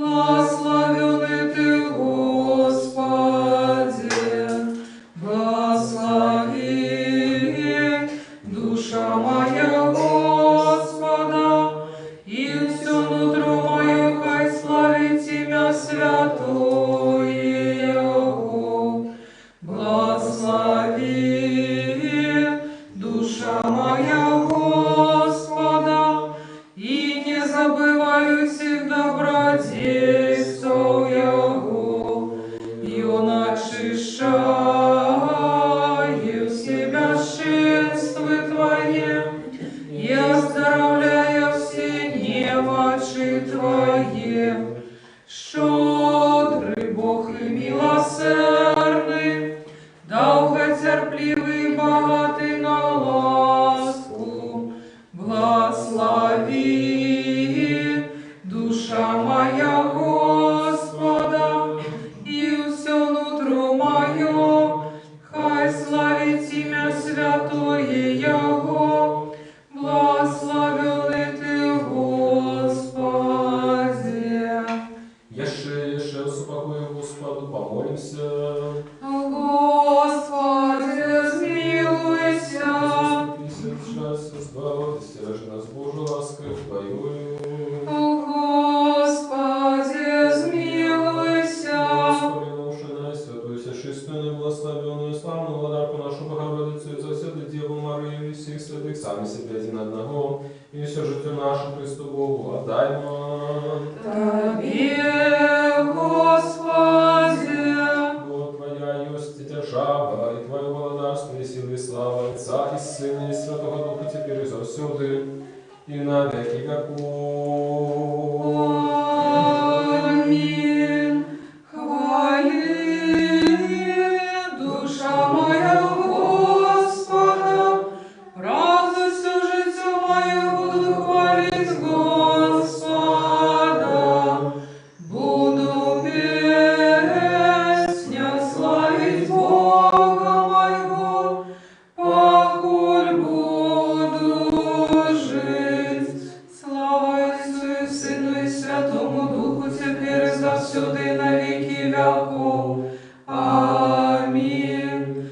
Благословен ты, Господи. Твое, хай славить имя святое Его, благословенный Ты, Господи. Еще супокою Господу помолимся. Господи, смилуйся. Стиражи нас Божию ласкою Твоею. Господи, смилуйся. Господи, науши святую, всечистую, благословенную, славную владарку нашу Богородицу и завсёды Деву Марию и всех святых, сами себе один одного, и все житию нашу Христу Богу отдаймо. Тебе, Господи. Бо Твоя есть держава, и Твое владарство, и силы, и слава Отца, и Сына, и Святого Духа, теперь и завсёды, и на веки веков. Аминь. Хвали, душа моя Господа, правду всю життя мою буду хвалить Господа. Буду песня славить Бога моего, покуль буду жить. Слава Отцу и Сыну и Святому Духу, теперь и завсюду и на веки веков. Аминь.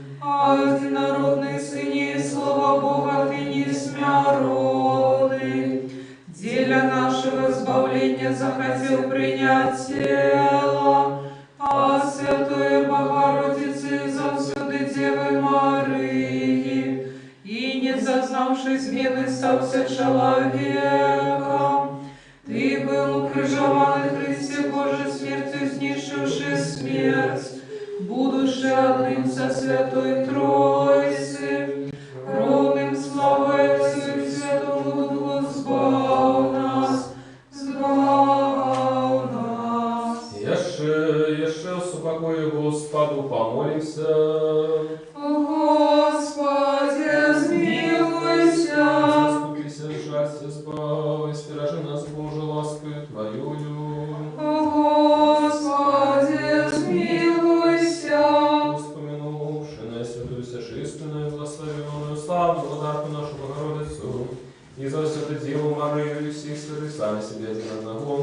Единородный Сыне и Слово Бога, Ты несмяродный, для нашего избавления захотел принять тело, а Святой Богородицы и завсюду Девы Марии, и не зазнавший измены стался человеком. Ты был укрыжован и Христе Божией смертью, снишивший смерть, будучи одним со Святой Троицы, ровным славой Отцу и Святому Духу, сбав нас, сбав нас. Еще супокою Господу помолимся. Господи, смилуйся. Заступися, жалься, избавь, стиражи нас Божию ласкою Твоею. Господи, смилуйся. Вспомянувши на святую всечистую, благословенную, славную владарку нашу Богородицу, и за святую Деву Марию и всех святых, сами себе один одного,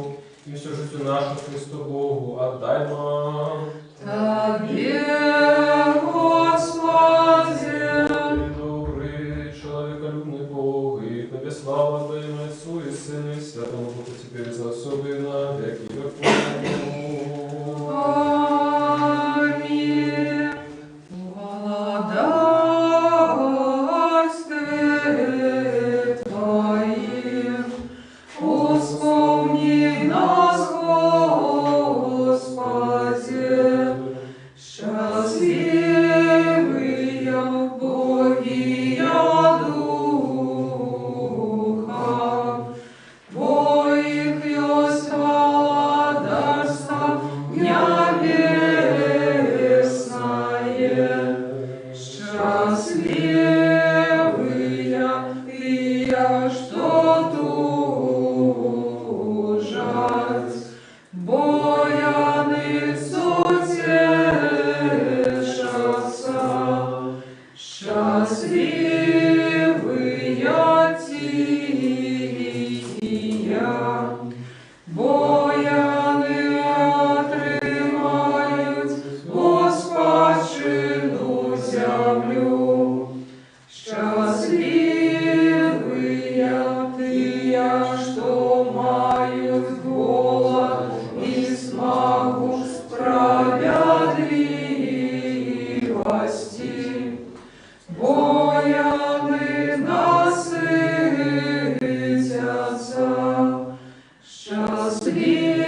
и все житию нашу Христу Богу отдаймо. Тебе, Господи. Добрый, человеколюбный Бог, и Тебе слава Твоему Отцу и Сыну и Святому Духу, теперь и завсёды и на веки веков. Аминь. Благодарстве Твоим, вспомни нас, Господи, счастливые в Боге я духа, бо их есть владарство небесное. Счастливые я, что тужат, бояны сутешатся. Счастливые тия, бояны отримають Господщину землю. Счастливые тия, что мають голод и смагу справедливости. Бояны насытятся. Счастливые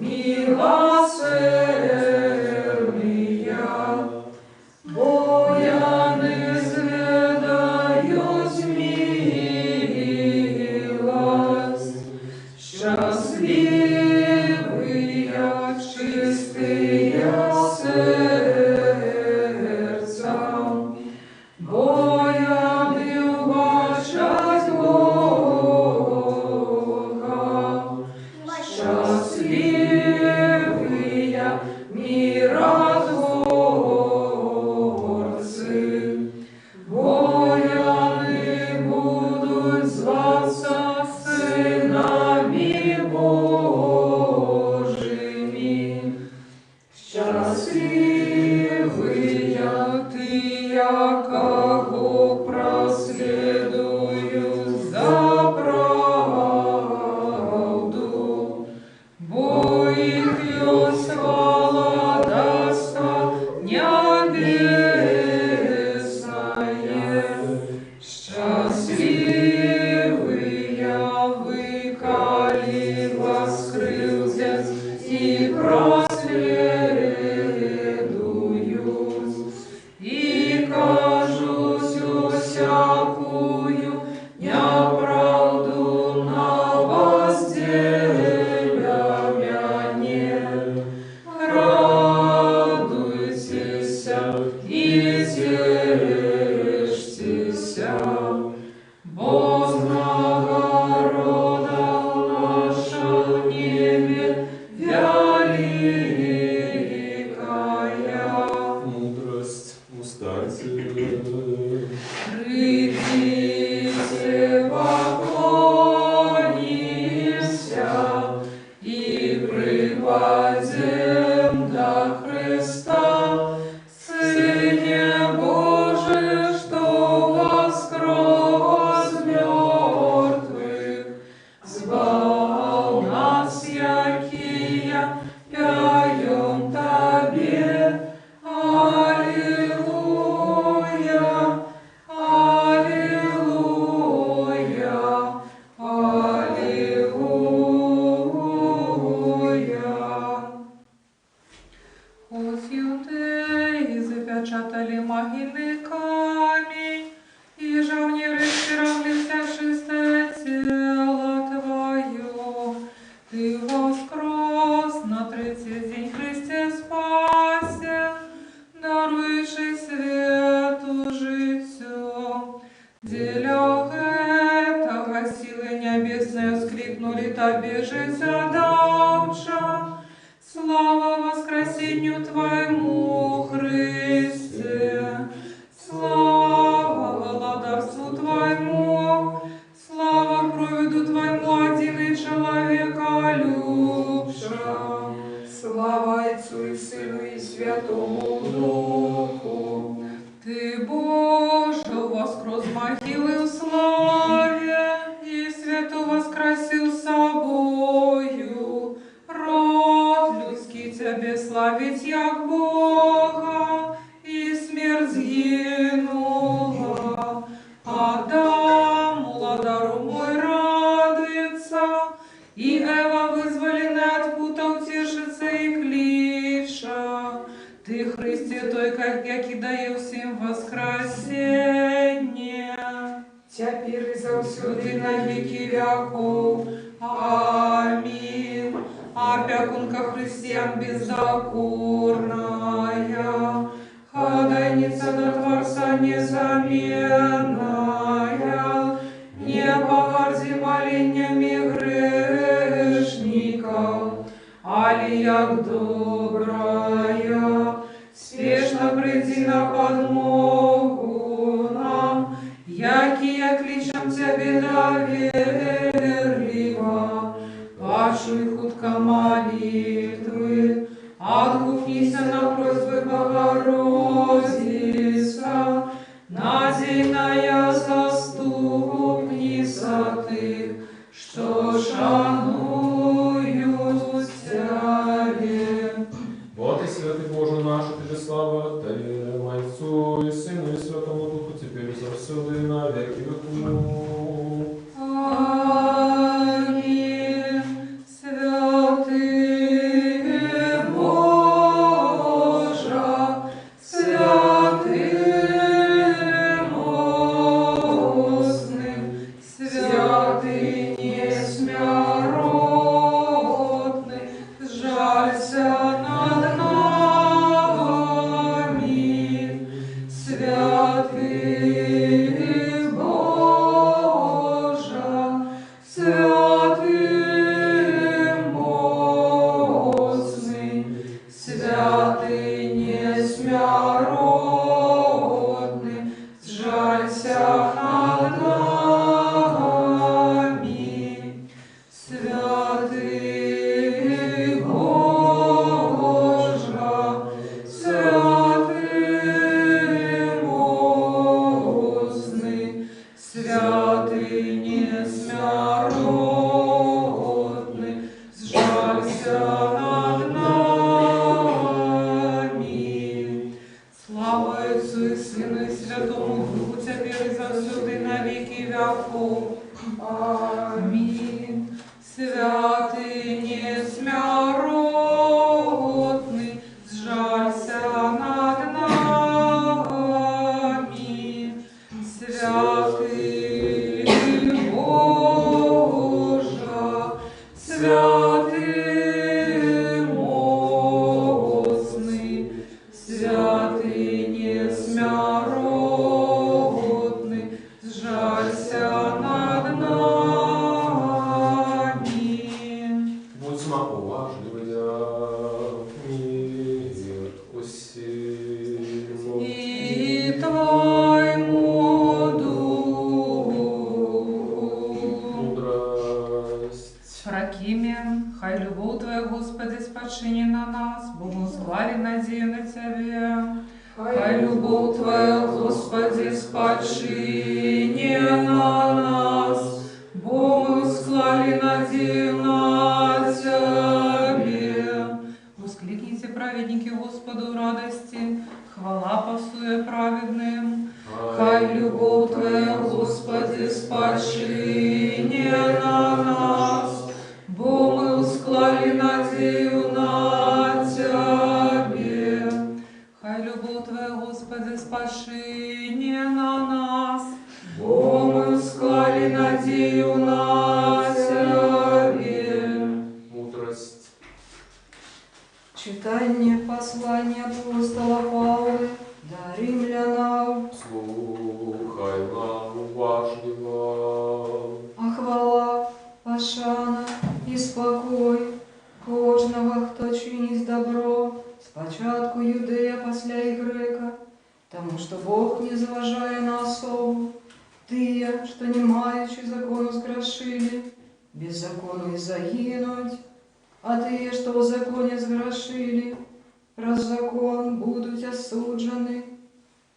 милосердные, бояны зведают милость. Счастливые чистые сердцем, бояны убачать Бога. Счастливые мира Придите, поклонимся и припадем до Христа, Сыне Божий, что воскрес мертвых, звал нас, якия пяем Тебе. Аллилуйя, аллилуйя, аллилуйя. Ось юдеї запечатали могильный камень, и жавнеры стиравлися чистое тело Твое. Ты воскрес на третий день, Христе спасе, даруючи свету життю. Деля этого силы небесные вскликнули Тебе, життя давча. Слава воскресению Твоему, Христе! Слава владарству Твоему! Слава провиду Твоему, один человека любша! Слава Отцу и Сыну и Святому Духу! Ты, Боже, воскрес могилы в славе, и свету воскресил собою. Род людский Тебе славить, як Бога, и смерть сгинула. Адам, владару мой, радуется, и Ева, вызволенная от пута, утешится и клича. Ты, Христе, той, как яки дає всім воскресение. Тепер і завсюди на віки веков. Аминь. Опекунка христиан бездокорная, ходайница до Творца незаменная, не погорди молениями грешников, али як добрая, спешно приди на подмогу нам, якие кличем Тебе доверливо. Пашуй хутко молитвы, отгукнися на просьбы Богородица, надейная заступница Ты, что шануют Тебе. Вот и святый Боже наш, Тебе слава, Отдаем Отцу и Сыну и Святому Духу, теперь и завсюди и на веки веков. Аминь. Святый Боже, святый мостный, святый несмяротный, жалься над нами. Святый Боже, святый мощный, святый несмяротный, сжалься над нами. Святый Боже, святый мощный, святый несмяротный, сжалься над нами. Слава Отцу и Сыну и Святому Духу, теперь и завсюди на веки веков. Аминь. Святый несмяротный, сжалься над нами. Святый Боже, святый мощный, святый несмяротный, сжалься над нами. Будьмо уважливі, мир усім. И Хай любовь Твоя, Господи, спадши на нас, бо мы склали надею на Тебе. Воскликните, праведники, Господу в радости, хвала посуе праведным. Хай любовь Твоя, Господи, спадши на нас, бо мы склали надею на Тебе. Хай любовь Твоя, Господи, спадши на нас, бо мы склали надею на Тебе. Мудрость. Читание послания апостола Павла до римлянам. Слухай нам уважливо. А хвала, пошана і спокой кожного, хто чинить добро, спочатку юдея, після і грека, тому що Бог не зважає на особу, тие, що не маючи закону зграшили, без закону і загинуть, а тие, що в законі зграшили, раз закон будуть осуджені.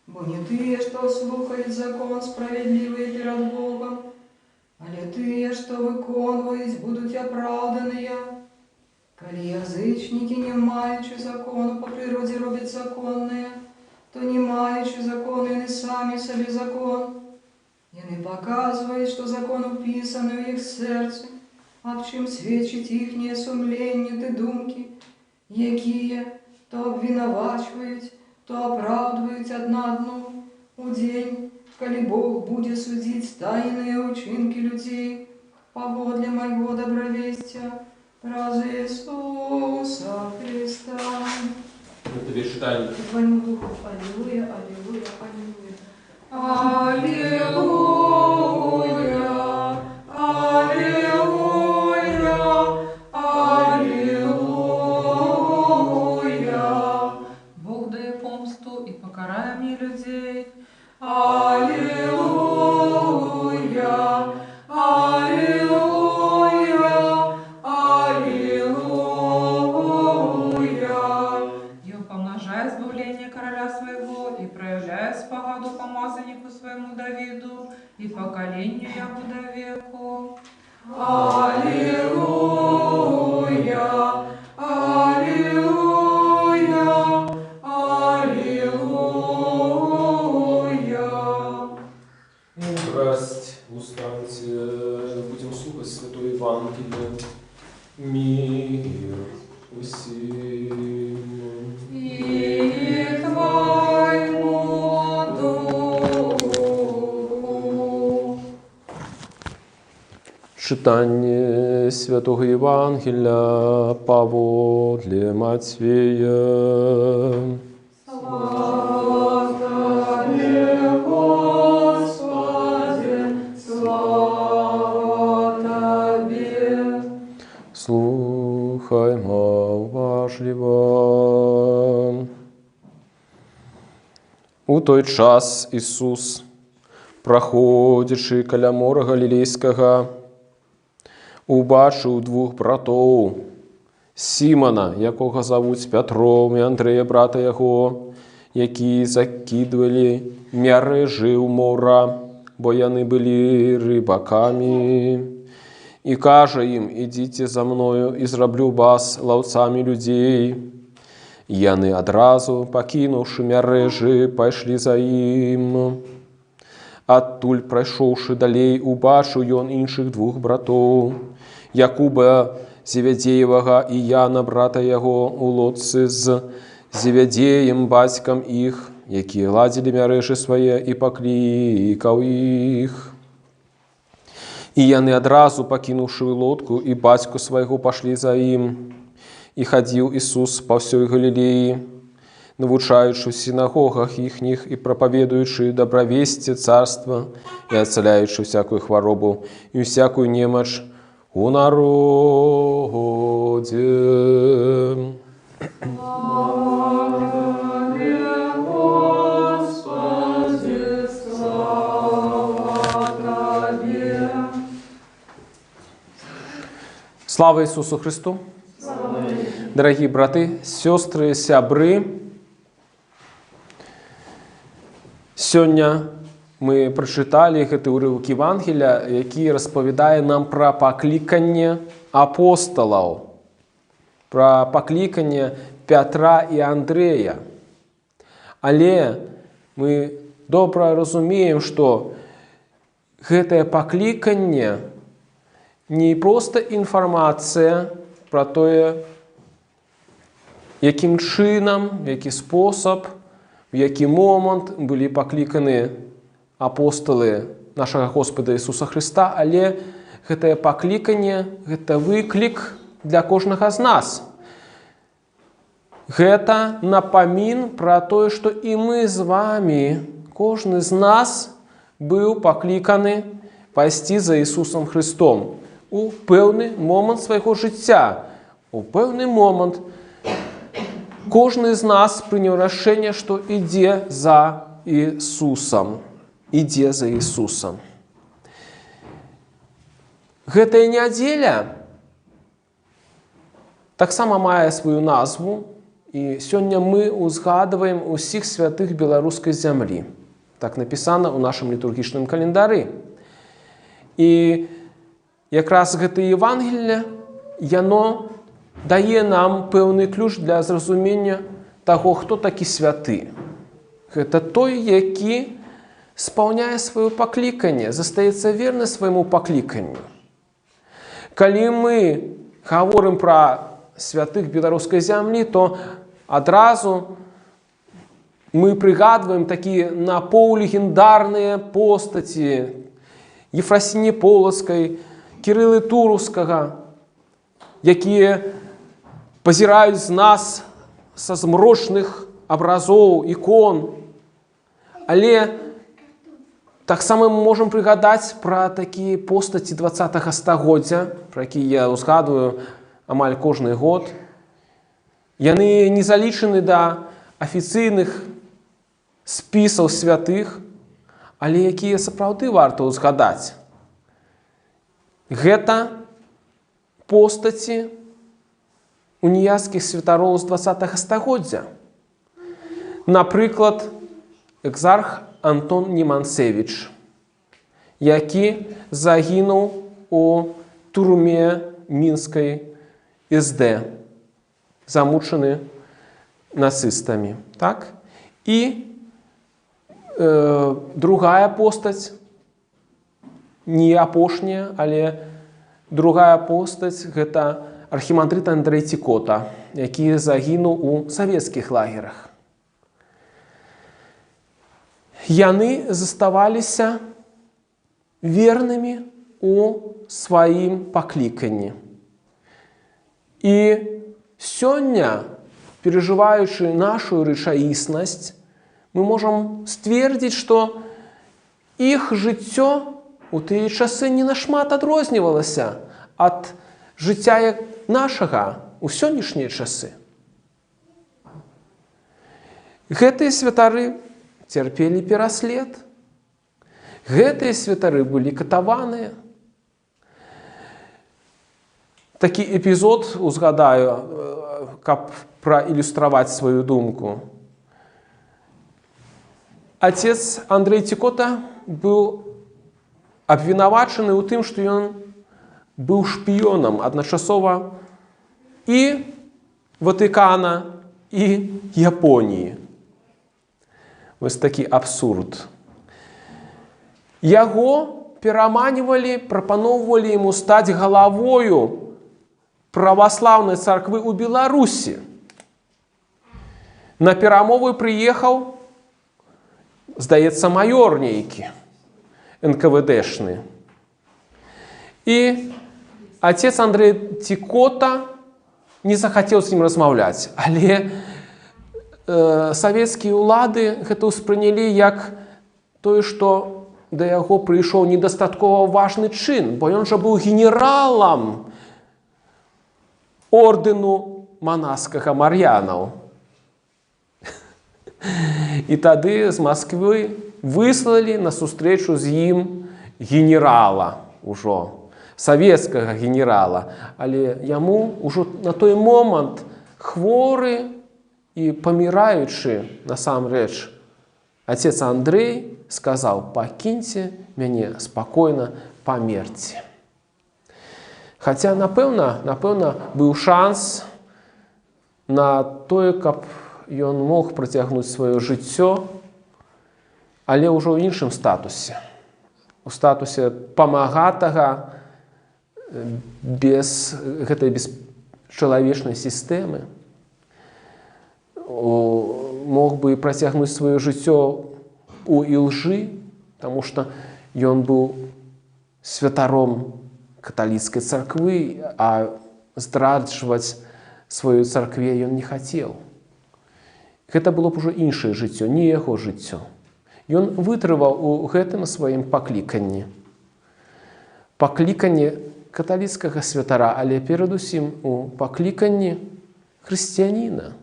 Бо не тие, що слухають закон справедливий перед Богом, але тие, що виконують, будуть оправдані. Коли язичники, не маючи закону, по природі роблять законне, то не маючи закону, і не самі собі закон. І не показують, що закон уписаний у їх серці, а в чим свідчить їхнє сумління та думки, які то обвинувачують, то оправдывают одну у день, коли Бог будет судить тайные учинки людей, поводле моего добровестия, ради Иисуса Христа. Это читание. Твоему духу, аллилуйя, аллилуйя, аллилуйя. Аллилуйя, аллилуйя, аллилуйя. Бог дає помсту і покарає мені людей. Аллилуйя, аллилуйя, аллилуйя. И помножая избавление короля своего и проявляя спогаду помазаннику своему Давиду и поколению его до веку. Аллилуйя, аллилуйя, аллилуйя. Мудрость. Устаньте. Будем слухать Святое Евангелие. Мир усім. И Твоему духу. Читание Святого Евангелия поводле Матфея. Слава Тебе, Господи, слава Тебе. Слухаймо уважливо. У той час Ісус, проходячи каля мора Галілейського, убачив двох братов, Сімона, якого зовуть Петром, і Андрея, брата його, які закидували мережі у мора, бо яны були рибаками. І каже їм: «Ідіть за мною, і зроблю вас ловцами людей». Яны одразу, покинувши мережі, пайшли за ім. Адтуль, пройшовши далей, убачив ён інших двох братов, Якуба Зеведеєвого і Яна, брата його, у лодці з Зеведеєм, батьком їх, які ладили мережі свої, і покликав їх. І яны одразу, покинувши лодку і батьку свого, пошли за ім. І ходив Ісус по всій Галілеї, навчаючи в синагогах їхніх і проповідуючи добровестие царства, і оцеляючи всякую хворобу і всякую немощь у народе. Слава Ісусу Христу! Дорогі брати, сестри, сябри, Сёння мы прачыталі гэты ўрыўак Евангелія, які распавядае нам пра пакліканне апосталаў, пра пакліканне Пятра і Андрэя. Але мы добра разумеем, што гэтае пакліканне не проста інфармацыя пра тое, якім чынам, які спосаб, в які момант былі пакліканы апосталы нашага Господа Ісуса Христа, але гэтае пакліканне, гэта выклік для кожнага з нас. Гэта напамін пра тое, што і мы з вамі, кожны з нас быў пакліканы пайсці за Ісусам Христом у пэўны момант свайго жыцця. У пэўны момант кожны з нас прыняў рашэнне, што ідзе за Ісусам. Ідзе за Ісусам. Гэтая нядзеля таксама мае сваю назву, і сёння мы узгадваем усіх святых беларускай зямлі. Так напісана ў нашым літургічным календары. І якраз гэта Евангелие, яно дае нам пэўны ключ для зразумення таго, хто такі святы. Гэта той, які спаўняе сваё пакліканне, застаецца верны свайму пакліканню. Калі мы гаворым пра святых беларускай зямлі, то адразу мы прыгадваем такія напоўлегендарныя постаці Ефрасіні Полацкай, Кірылы Турускага, якія пазіраюць з нас са змрочных абразоў, ікон. Але таксама мы можам прыгадаць пра такія постаці 20-го стагоддзя, пра якія я узгадваю амаль кожны год. Яны не залічаны да афіцыйных спісаў святых, але якія сапраўды варта ўзгадаць. Гэта постаці уніяцкіх святароў з 20-го стагоддзя. Напрыклад, экзарх Антон Неманцевіч, які загінуў у турме мінскай СД, замучаны нацыстамі. Так? І другая постаць, не апошняя, але другая постаць, гэта архімандрыт Андрэй Цікота, які загінуў у савецкіх лагерах. Яны заставаліся вернымі у сваім пакліканні. І сёння, перажываючы нашу рэчаіснасць, мы можам сцвердзіць, што іх жыццё у тыя часы не нашмат адрознівалася ад жыцця нашага у сённяшнія часы. Гэтыя святары цярпелі пераслед. Гэтыя святары былі катаваныя. Такі эпізод узгадаю, каб праілюстраваць сваю думку. Отец Андрэй Цікота быў абвінавачаны ў тым, што ён быў шпіёнам адначасова і Ватыкана, і Японіі. Вось такі абсурд. Яго пераманівалі, прапаноўвалі яму стаць галавою праваслаўнай царквы ў Беларусі. На перамовы прыехаў, здаецца, маёр нейкі, НКВДшны. І отец Андрэй Цікота не захацеў з ім размаўляць, але савецкія ўлады гэта ўспрынялі як тое, што да яго прыйшоў недастаткова важны чын, бо ён жа быў генералам ордэну манаскага Мар'янаў. І тады з Масквы выслалі на сустрэчу з ім генерала ўжо, савецкага генерала, але яму ўжо на той момант хворы і паміраючы, насамрэч, Отец Андрей сказал: «Пакіньце мяне спокойно, померьте». Хотя, напэўна, быў шанс на тое, каб ён мог працягнуць сваё жыццё, але ўжо ў іншым статусе. У статусе памагатага без гэтай бесчалавечнай сістэмы. Мог бы працягнуць сваё жыццё у ілжы, таму што ён быў святаром каталіцкай царквы, а здраджваць сваю царкве ён не хацеў. Гэта было б ужо іншае жыццё, не яго жыццё. Ён вытрываў у гэтым сваім пакліканні. Пакліканні каталіцкага святара, але перадусім у пакліканні хрысціяніна.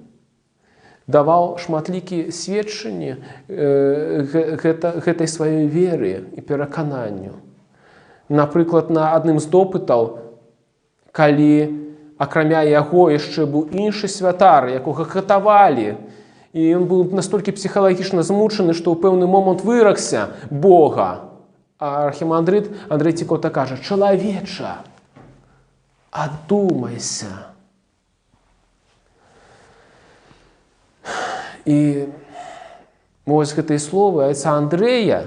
Даваў шматлікія сведчанні гэтай сваёй веры і перакананню. Напрыклад, на адным з допытаў, калі акрамя яго яшчэ быў іншы святар, якога катавалі, і ён быў настолькі псіхалагічна змучаны, што ў пэўны момант выракся Бога. А архімандрыт Андрэй Цікота кажа: «Чалавеча, адумайся». І вось гэтыя словы айца Андрэя: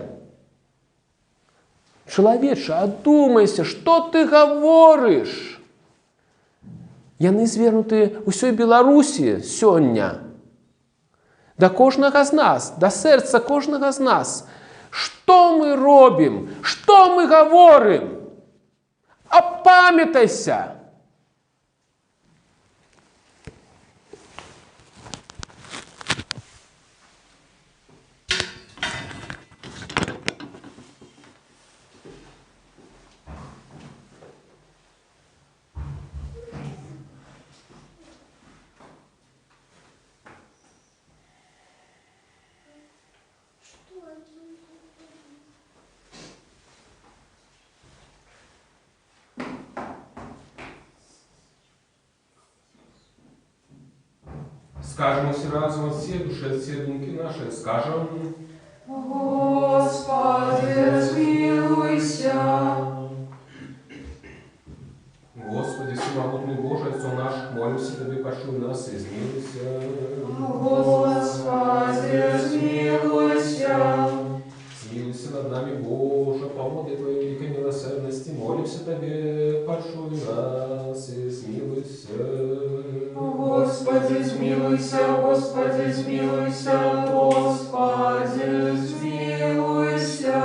«Чалавеча, адумайся, што ты гаворыш?» Яны звернуты ўсёй Беларусі сёння. Да кожнага з нас, да сэрца кожнага з нас. Што мы робім? Што мы гаворым? Апамятайся! Скажем все разом от всей души, от всей думки нашей, скажем: Господи, размилуйся. Господи, всемогутный Боже, Отцу наш, молимся Тебе, почуй нас и измилуйся. Господи, размилуйся. Смилуйся над нами, Боже, по воле Твоей великой милосердности, молимся Тебе, почуй нас и измилуйся. Господи, смилуйся, Господи, смилуйся, Господи, смилуйся.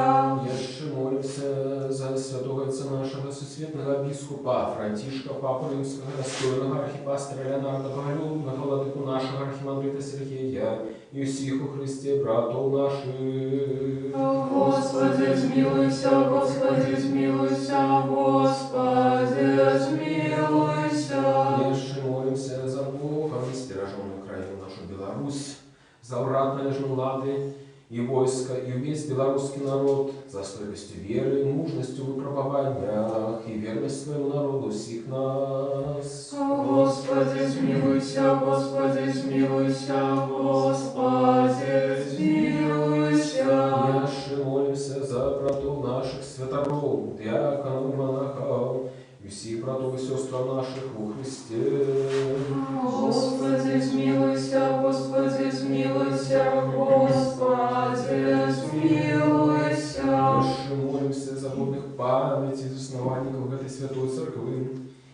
Еще молимся за святого отца нашего сусветного бискупа Франтишка, папу римского, достойного архипастыря Леонарда Боголюбного, владыку нашего архимандрита Сергея и всех у Христе братов наших. Господи, смилуйся, Господи, смилуйся, Господи, смилуйся. Еще молимся за Богом и стираженную краю нашу Беларусь, за уратные жмлады и войско, и весь белорусский народ, за стойкостью веры, мужностью в выпробованиях и верность своему народу всех нас. Господи, смилуйся, Господи, смилуйся, Господи, смилуйся. Яше молимся за братов наших святоров, диаконов и монахов, и всех братов и сестр наших во Христе. Господи, смилуйся, Господи, смилуйся, Господи, смилуйся. Яше молимся за годных памяти основанников этой святой церкви,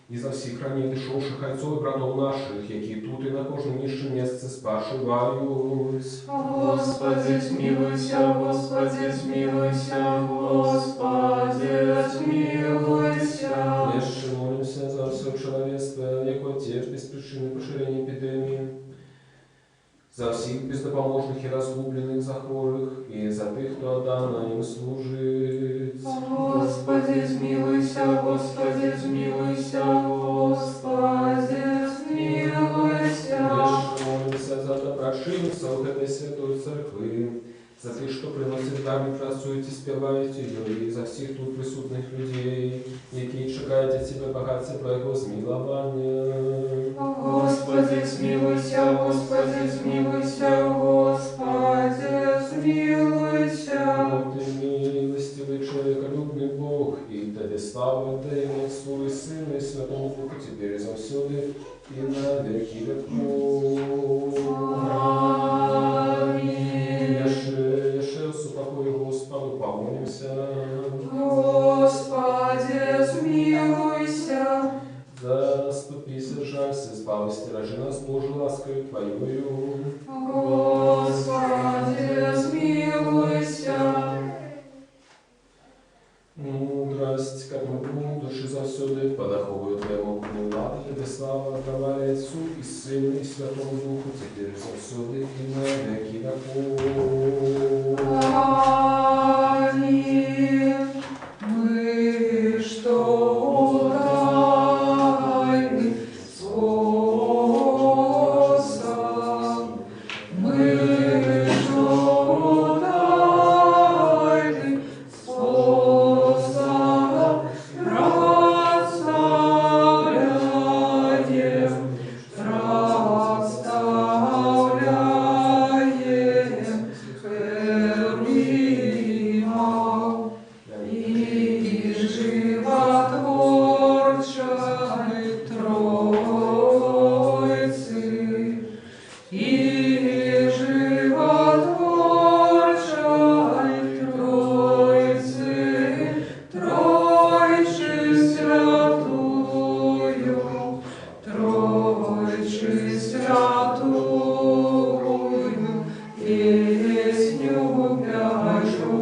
и за всех ранее дышавших отцов и братов наших, які тут и на кожному ніжче місце спашивають. Господи, смилуйся, Господи, смилуйся, Господи, смилуйся. Jeszcze молимся за все человечество, яко теж без причины поширения эпидемии, за всех бездопоможных и разгубленных, за хворых, и за тех, кто отдано им служит. Господи, смилуйся, Господи, смилуйся, Господи, смилуйся. Jeszcze молимся за доброшинцев этой святой церкви, за тех, что приносят дар и працують і співають її, і за всіх тут присутних людей, які чекають від Тебе багаття Твоєго змилування. Господи, смилуйся, Господи, смилуйся, Господи, смилуйся. славу отдаем Отцу и Сыну и Святому Духу, теперь и завсёды, и на веки веков. Аминь. Яше супокой Господу, помолимся. Господи, смилуйся. Заступися, жалься, избавься, стиражи нас, Боже, ласкою Твоею. Господи, смилуйся. Мудрость, как мы души завсёды, подоховую Твоему владу, Тебе слава, давай Отцу и Сыну и Святому Духу, теперь и завсёды, и на веки веков. Аминь. Мы что тайны способ, мы что тайны способ расставляем, херувимов и животворчей Троицы, и животворчей Троицы, Тройче святую, Тройче святую, песню пяшу.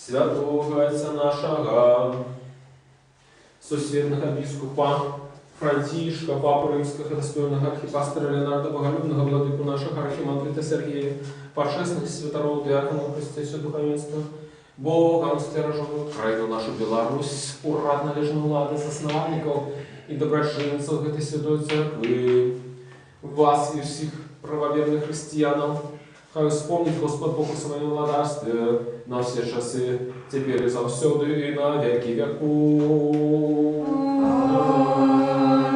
Святого Отца нашего, сусідного біскупа Франтишка, Папу Римского, достойного архипастора Леонарда, боголюбного владыку нашего архимандрита Сергея, почестных святоров, диаконов, Христе, духовенства, Богом стержу, краю нашу Беларусь, урад належную лады с основников и доброчинцев этой святой церкви, вас и всех правоверных христианов, хай вспомнит Господь Бог о своем владарстве на все часы, теперь и завсёды, и на веки веков.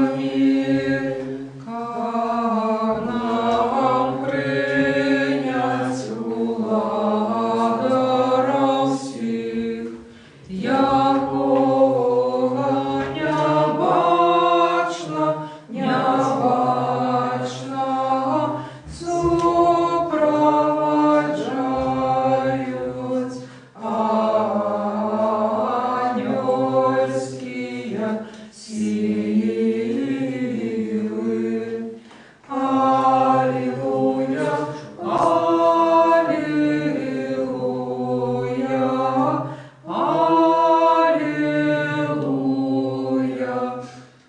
Аминь. Как нам принять благодаром всех, якого необачно сопровождают ангельские силы. Аллилуйя, аллилуйя,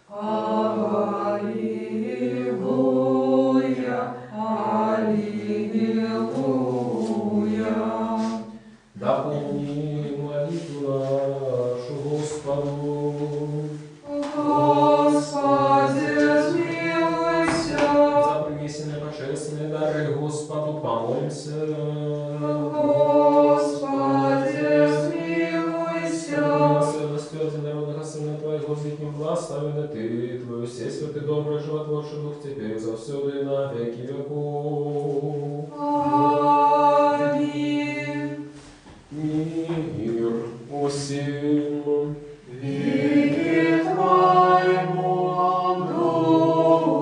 аллилуйя, аллилуйя, аллилуйя. Да помни молитву нашу Господу. Господи, смилуйся. За принесенные божественные дары Господу помолимся. Господи, смилуйся. Святости народного Сына Твоего, злитним благословен Ты, Твой все святый, добрый, животворчий Дух, теперь и завсёды и на веки веков. Аминь. Мир усим. И Твоему Духу.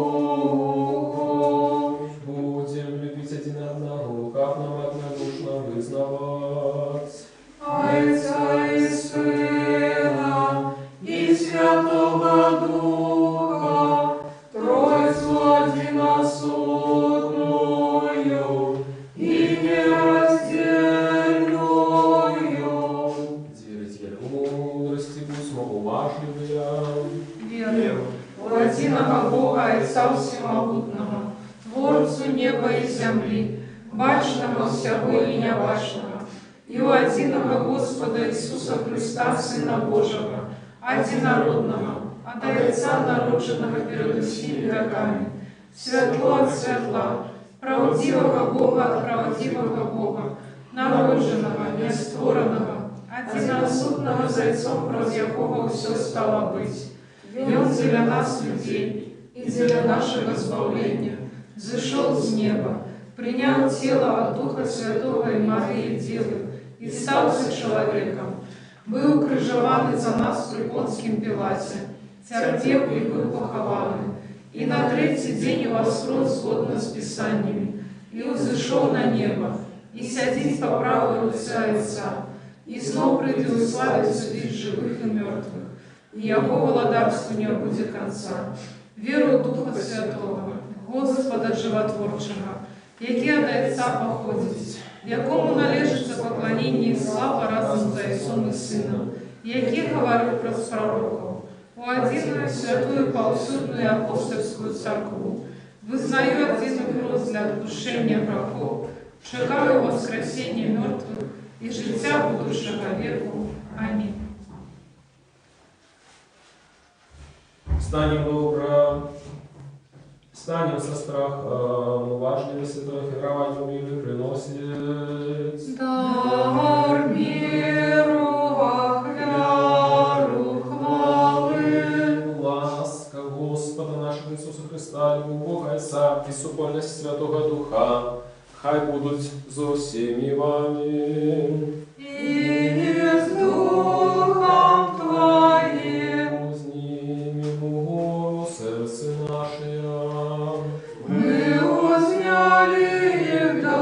Будем любить один одного, как нам однодушно вызнавать. Отца и Сына и Святого Духа, Тройцу одиносудную и нераздельную. Дверитель мудрости, будь уважливая. Верую в единого Бога, Отца Всемогутного, Творцу неба и земли, бачного всього і небачного, и у единого Господа Иисуса Христа, Сына Божьего, одинородного, от Отца народженного перед усими веками, светло от светла, правдивого Бога от правдивого Бога, народженного, нестворенного, одиносудного зайцом, про якого все стало быть. И Он для нас, людей, и для нашего избавления, зашел с неба, принял тело от Духа Святого и Марии Девы, и стался человеком, был укрыжован за нас при Понским Пилате, терпел и был похован, и на третий день восрос згодно с Писаниями, и взошел на небо, и сядет по правой руце Отца, и снова придет в славе судить живых и мертвых, и Его владарству не будет конца. Веру Духа Святого, Господа Животворчего, який от Отца походить, якому належится поклонение и слава разом за Отцом и Сыном, який говорил про пророков, у единую святую повсюдную и апостольскую церковь, вызнаю один гроз для отпущения грехов, чекаю воскресения мертвых и життя будущего веку. Аминь. Станем добро, станем со страхом, важными святой херованию милы приносит. Дар миру, ахвяру, хвалы. Ласка Господа нашего Иисуса Христа, любовь Бога Отца и супольность Святого Духа, хай будут за всеми вами. И с Духом Твоим. Возьмем гору сердце наше. Мы узняли их до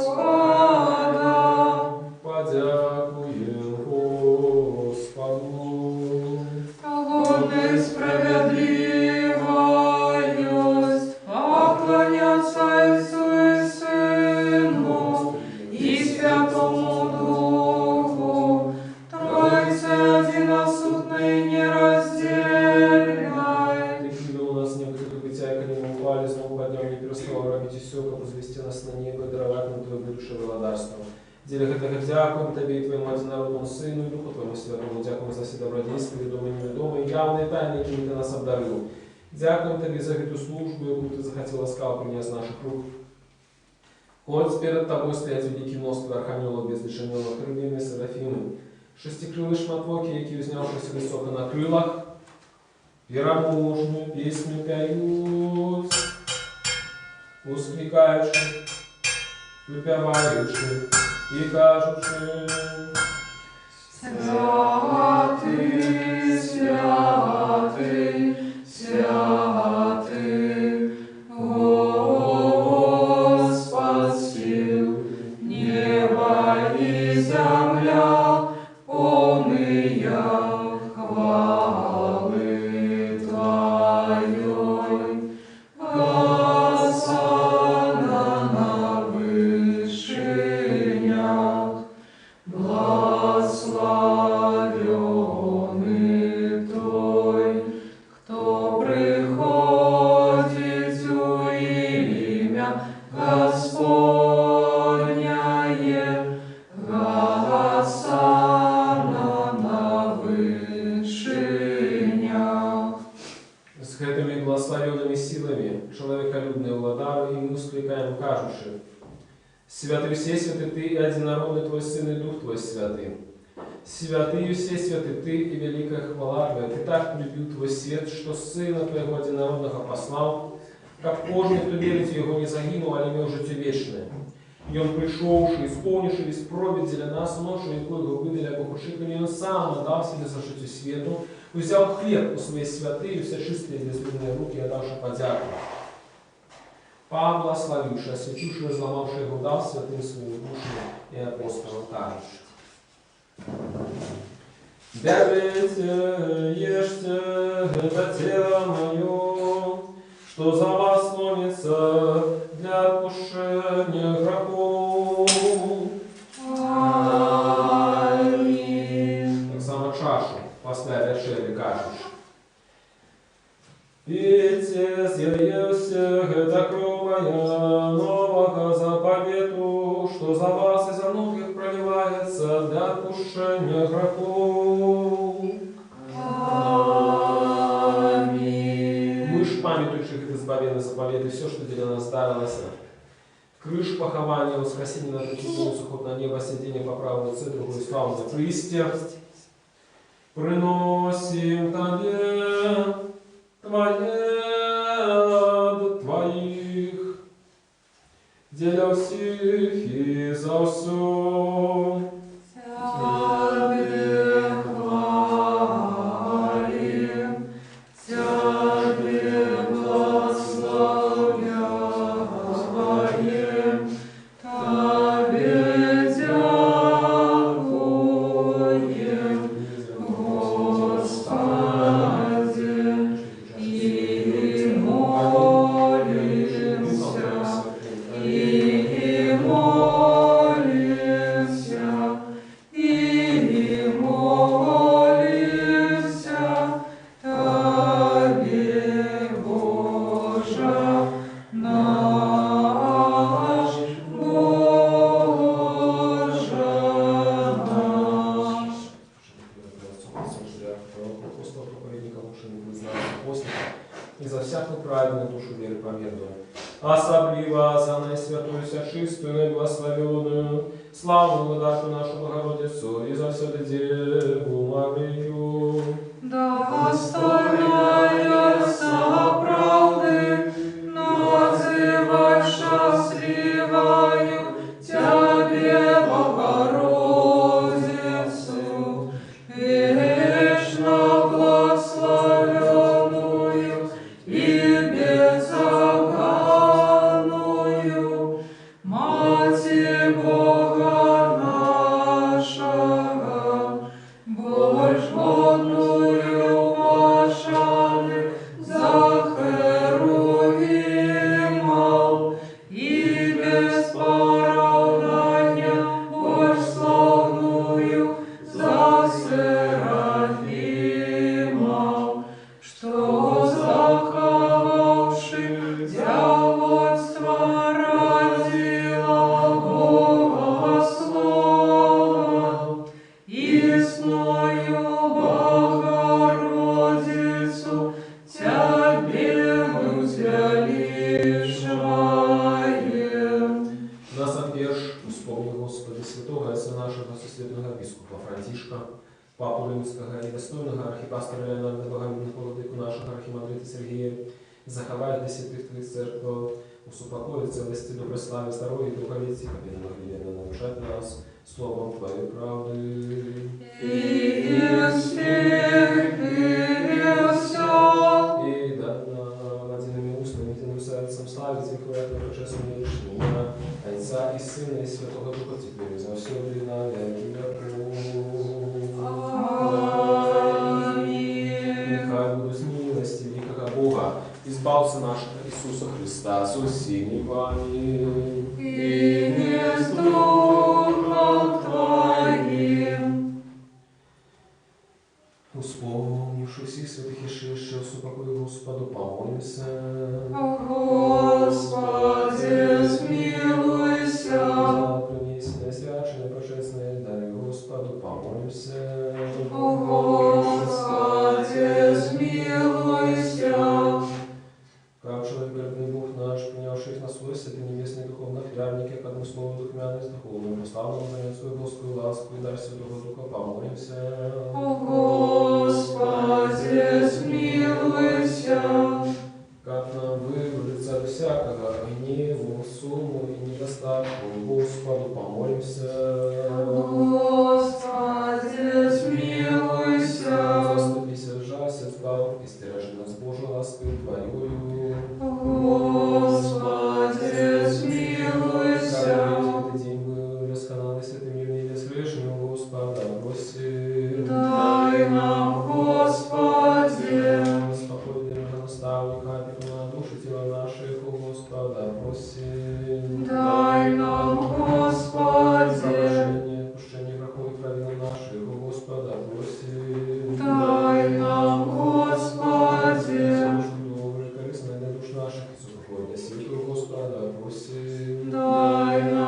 Господа. Подякуем Господу. Угодно и справедливость поклоняться Отцу и Сыну и Святому Духу, Троице одиносутной и нераздельной. Ты у нас небо, как бытия, коли мы упали, снова поднем, не перестал робить и все, как возвести нас на небо, и даровать нам Твое душе владарство. Делях это как дякуем Тебе и Твоему одинородному Сыну, и Духу Твоему Святому, дякуем за все добродействия, ведомые и неведомые, явные тайны, якими Ты нас обдарил. Дякуем Тебе за эту службу, яку Ты захотела скал принять с наших рук. Хоть перед Тобой стоять великий множество архангелов бездышаненных, рыбьими, серафимы, шестикрылые шматвоки, які узнявшися высоко на крылах, вероможную песню поют, воскликаючи, выпеваючи и кажучи: Святый, святый, святый, Господь сил, небо и земля, полные хвалы Твоей. Госанна на вышинях, благословенный Той, кто приходит у имя Господняе. Госанна на вышинях. с этими благословенными силами человеколюбные владары, и мы ускликаем, кажучи: святый все святый Ты, и одинородный Твой Сын, и Дух Твой Святый. Святый все святый Ты, и великая хвала Твоя. Ты так полюбил Твой свет, что Сына Твоего одинородного послал, как кожный, кто верит в Его, не загинул, а имел житие вечное. И Он пришелший, исполнивший весь пробит для нас, ношу, якую Его выдали обохушиками, и Он сам отдал себе за житие свету, взял хлеб у своей святые, все чистые безлюдные руки, отдавши подяку. Поблагословивши, осветивши, разломавши Его, дал святым свою душу и апостолам кажучи: берите, ешьте, это тело мое, что за вас ломится для отпущения грехов. Аминь. Так само чашу, после вечери кажучи: пейте, съею всех, это кровь моя, нового обету, что за вас и за многих проливается для отпущения грехов. Аминь. Мы ж памятующих и избавлены заповеды, все, что для нас дарилось. Крыш похования, воскресение на третий заход на небо, сидение по правую лице, другую славу на Христе. Приносим Тебе Твоих, деля всех и за все. Тебе хвалим, Тебе благословляем, Тебе дякуем, Господи, и молимся, и молимся, и молимся Тебе, Боже наш, Боже наш. Апостола, проповедника, мужчин, вызнания, постника, и за всякую праведную душу веры померную. Особливо за наисвятую, чистую, наиблагословенную, славную владыку нашу Богородицу, и за всякую Деву Марию. Да восставляется правды, называй счастливою Тебе, Богородицу, вечно благословенную и беззаганную, Мати Бога нашего, Божгодную Машаны за Херувимов и без поравнания Божславную за Серафимов, что заховавши дьявольство родила Бога Слова, Ясною Богородицу Тебе мы взялишаем. Нас отвержь, вспомни, Господи, святого отца нашего, соследного бискупа Франтишка, папу римского и достойного архипастора Леонарда Богомильных, владыку нашего архимандрита Сергея, заховай для святых Твоих церквей, усупокой целости, доброй славы, здоровья и духовности, победы могли нарушать нас словом Твоей правды. И всех, и все. И да владенными устами, единым сердцем славить и хвалить Божественного Лишнего, Отца и Сына и Святого Духа теперь и за все время веки веков. Аминь. Нехай буду с милости великого Бога, избавца нашего Иисуса Христа, со всеми вами. И не с Духом Твоим. Вспомнивши всех святых и шедших, упокой Господу, помолимся. Господи, смилуйся. За пронесенное, свяченное, божественное, дай Господу, помолимся. Господи, смилуйся. Как человек, верный Бог наш, принявший их на свой святый небесный духовный хлябник, к одному слову духмяный, с духовным прославным, занять свою Божскую ласку и дар Святого Духа, помолимся. Господи, смилуйся. Как нам выбраться от всякого гневу, сумму и недостатку, Господу помолимся. Господи, смилуйся. Заступися, жалься, избав, и стережи нас Божию ласкою Твоею. Господи, смилуйся. Как день был, расканали святым Евнеем, слышим Господа, просим. Дай нам, Господи. Спокойный наставника, опекуна души тела наших, у Господа, просим. Дай нам, Господи. Отпущение грехов и провин наших, у Господа, просим. Дай нам, Господи. Добрый, корыстный для душ наших, и супокой для святого Господа, просим. Дай нам,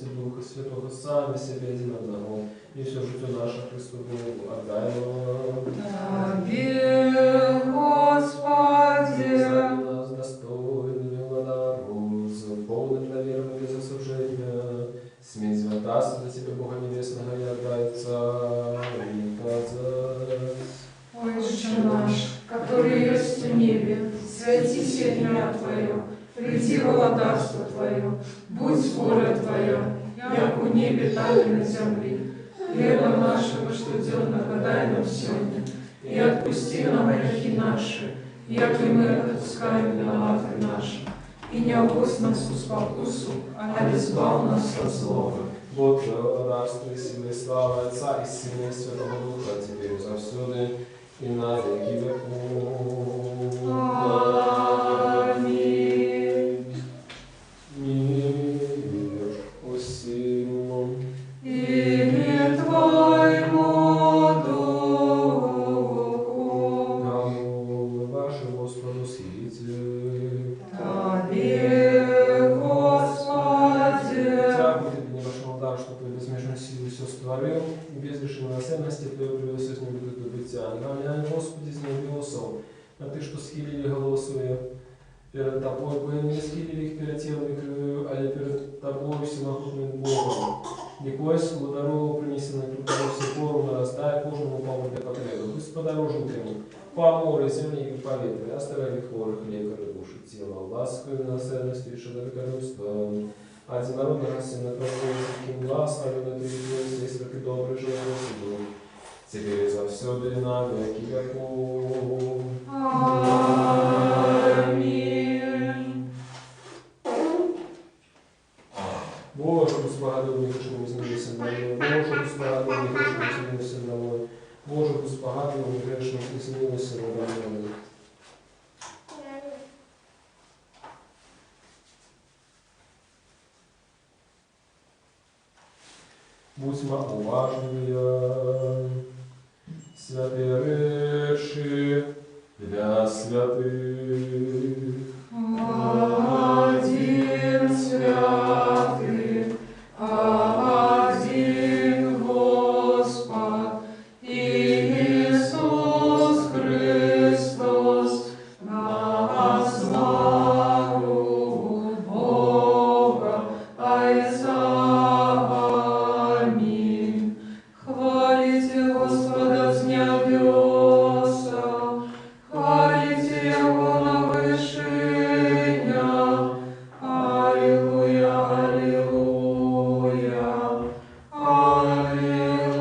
и Духа Святого, сами себе один одного, и все житие наше Христу Богу отдаем. Тебе, Господи, За нас достойными владару, полным доверием без осуждения, смесь святаства до Тебе, Бога Небесного, и отдается, и казать. Отче наш, который есть в небе, святися имя Твое, приди владарство Твое, будь воля Твоя, як у небе, так и на земле. Хлеба нашего штоденного дай нам сегодня, и отпусти нам грехи наши, як и мы отпускаем виноватым нашим. И не опусти нас в спокусу, а избав нас от злого. Бог Твое владарство и силы и слава Отца и Сына и Святого Духа, теперь и завсюду, и на веки веков. Аминь. Мир усему. И Твоему Духу. Глаголы ваши Господу слите. Тебе, Господи. Дякую Тебе, не вашему дару, что Твою безмежную силу все створил, и без лишения ценности Твою привел все с ним до бытия. Гамляне, Господи, с небесом, а Ты, что схилили голову свою перед Тобой, бы не схилили их перед телом и кровью, а перед Тобой всемогутным Богом. Дикой благодару принесенной трудовой все пору нарастай кожному палу для потребы. Будь подорожен ему, по морю, земли и по ветру, оставляй хворых, лекаря, души, тела, лаской, наследностью и шедовикорюства. Одинородного Сына Твоего, каким глаз, а на Ты здесь, как и добрый живой Дух, теперь и завсюду и на веки веков. Аминь. Боже, Господи, грешным изменился домой. Боже, Господи, грешным изменился домой. Боже, Господи, грешным изменился домой. Будьмо уважныя, святые речи для святых. Один святый, один Господь, Иисус Христос, на славу Бога Отца. Аминь. Хвалите Господа с небеса, хвалите Его на вышинях. Аллилуйя, аллилуйя,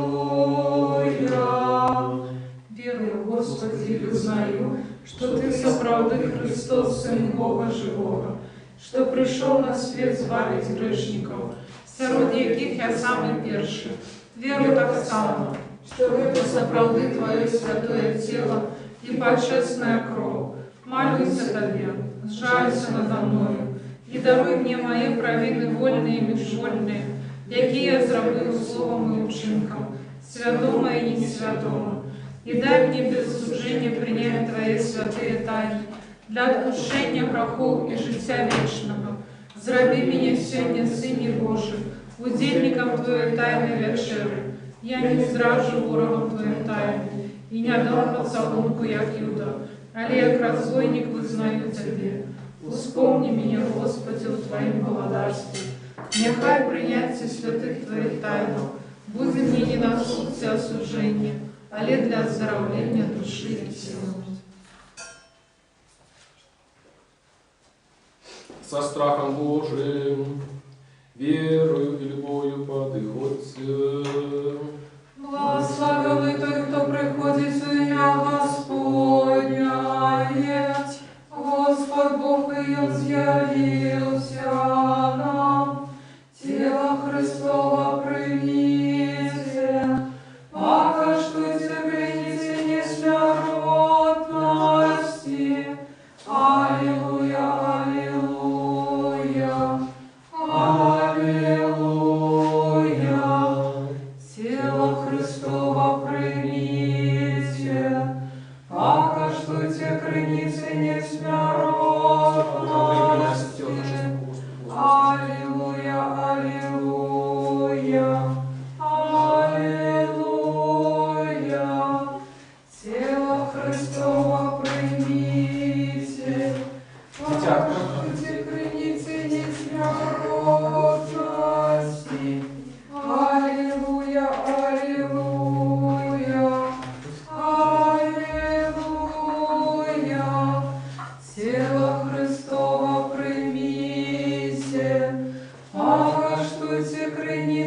аллилуйя. Верую, Господи, и узнаю, что Ты соправды Христос, Сын Бога Живого, что пришел на свет збавить грешников, среди яких я самый перший. Веру так само, что выпил соправды Твое святое тело и почестная кровь. Молюсь о Тебе, сжалься надо мною, и даруй мне мои провины вольные и безвольные, які я зробив словом и учинком, святому и несвятому. И дай мне без сужения принять Твои святые тайны для откушения грехов и життя вечного. Зроби меня сегодня, Сыне Божий, удельником Твоей тайны вечери. Я не зражу ворогом Твоей тайны, и не дам поцелунку, як Юда, але як разбойник вызнаю Тебе. Вспомни меня, Господи, в Твоем благодарстве. Нехай принятие святых Твоих тайн будет мне не на суд и осуждение, але для оздоровления души и тела. Со страхом Божиим, верою и любовью подыходьте. Благословенный Той, кто приходит в имя Господня. Господь Бог и изъявился нам, тело Христова примите, покаштуйте, примите несмертности. Аллилуйя, аллилуйя, аллилуйя.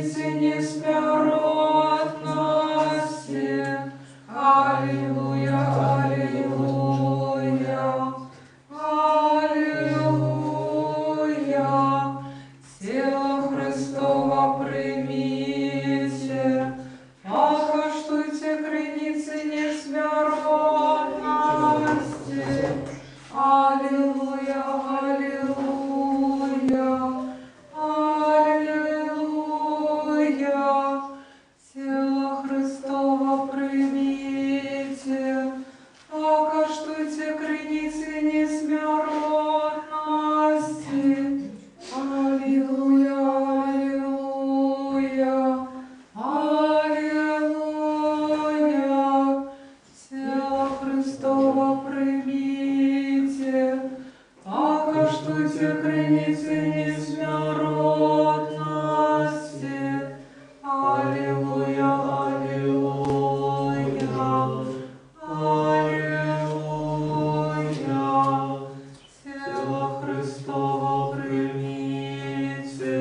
креницы несмяротности. Аллилуйя, аллилуйя, аллилуйя. Тело Христово примите, покаштуйте креницы несмяротности. Аллилуйя, аллилуйя, аллилуйя. Тело Христово примите, покаштуйте креницы несмяротности. Аллилуйя, аллилуйя, аллилуйя. Тело Христово примите, покаштуйте креницы несмяротности. Аллилуйя, аллилуйя, аллилуйя. Тело Христово примите,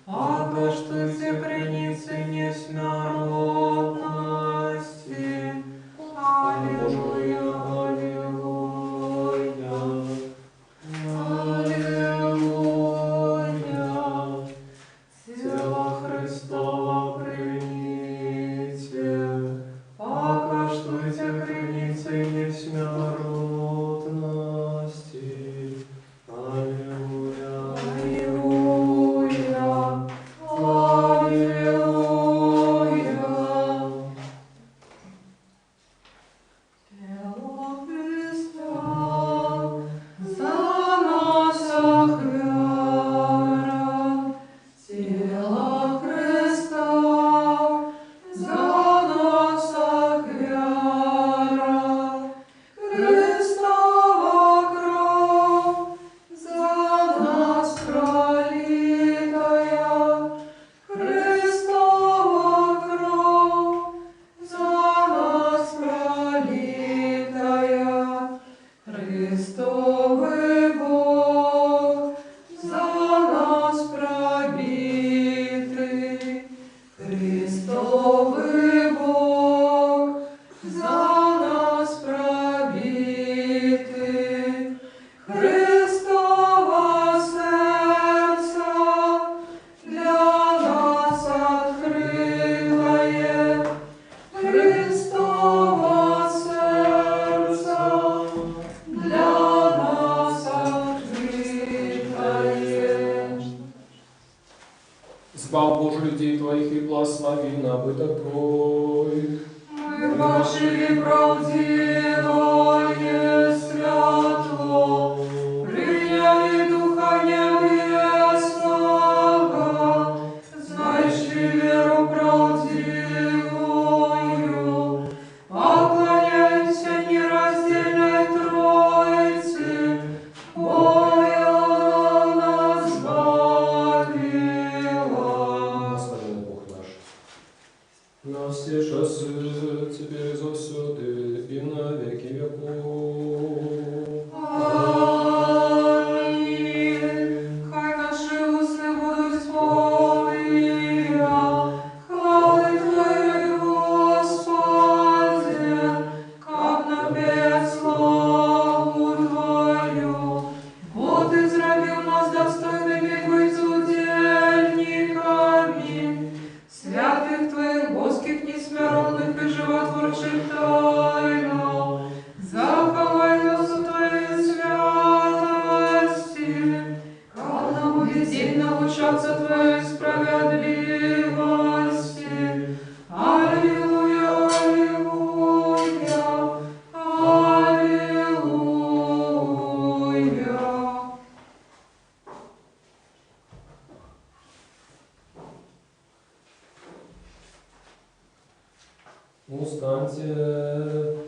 покаштуйте креницы несмяротности. Аллилуйя, аллилуйя, аллилуйя. Тело Христово примите, покаштуйте креницы несмяротности. Аллилуйя, аллилуйя, аллилуйя. Тело Христа за нас охвяра. Тело Христа за нас охвяра. Христова кровь за нас пролитая. Христова кровь за нас пролитая. Христовый Бог за нас пробитый. Христовый Бог за нас пробитый. Христово сердце для нас открытое. Христово сердце для нас открытое. Избав, Боже, людей Твоих и благослови набыток Твой. Мы вошли правдивое святво, приняли Духа Небесного, знайшли веру правдивую, поклоняемся нераздельной Троице, Бою нас избавила. Благословенный Бог наш. На все часы теперь завсюди и на веки веков. Аминь. Хай наши уста будут полны хвалы Твоей, Господи, как напеть славу Твою. Вот Ты зробил нас достойными быть удельниками святых Твоих боских, несмиренных и животворчих тайн. Заховай нас у Твоей святости, как нам убедить научаться Твоей справедливости. Аллилуйя, аллилуйя, аллилуйя. Устаньте,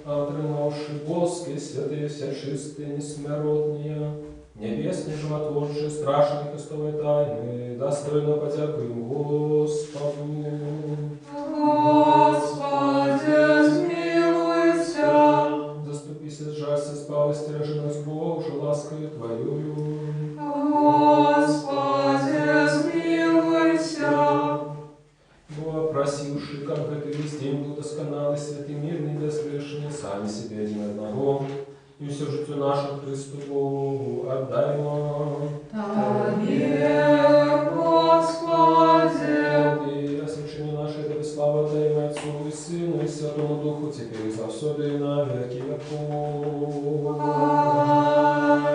отримавши боски, святые, всячистые, несмиротные, небесные, животворшие, страшные Христовой тайны, достойно подякуем Господу. Господи, смилуйся. Заступися, сжалься, спал, стережи нас, Боже, ласкою Твоею. Господи, смилуйся. Бо просивши, как это весь день был досконалый, святый, мирный, безгрешный, сами себе один одного, и все житию наше Христу Богу отдаймо. Тебе, Господи, И освящение наше, тебе слава даем Отцу и Сыну и Святому Духу, теперь и завсёды и на веки веков.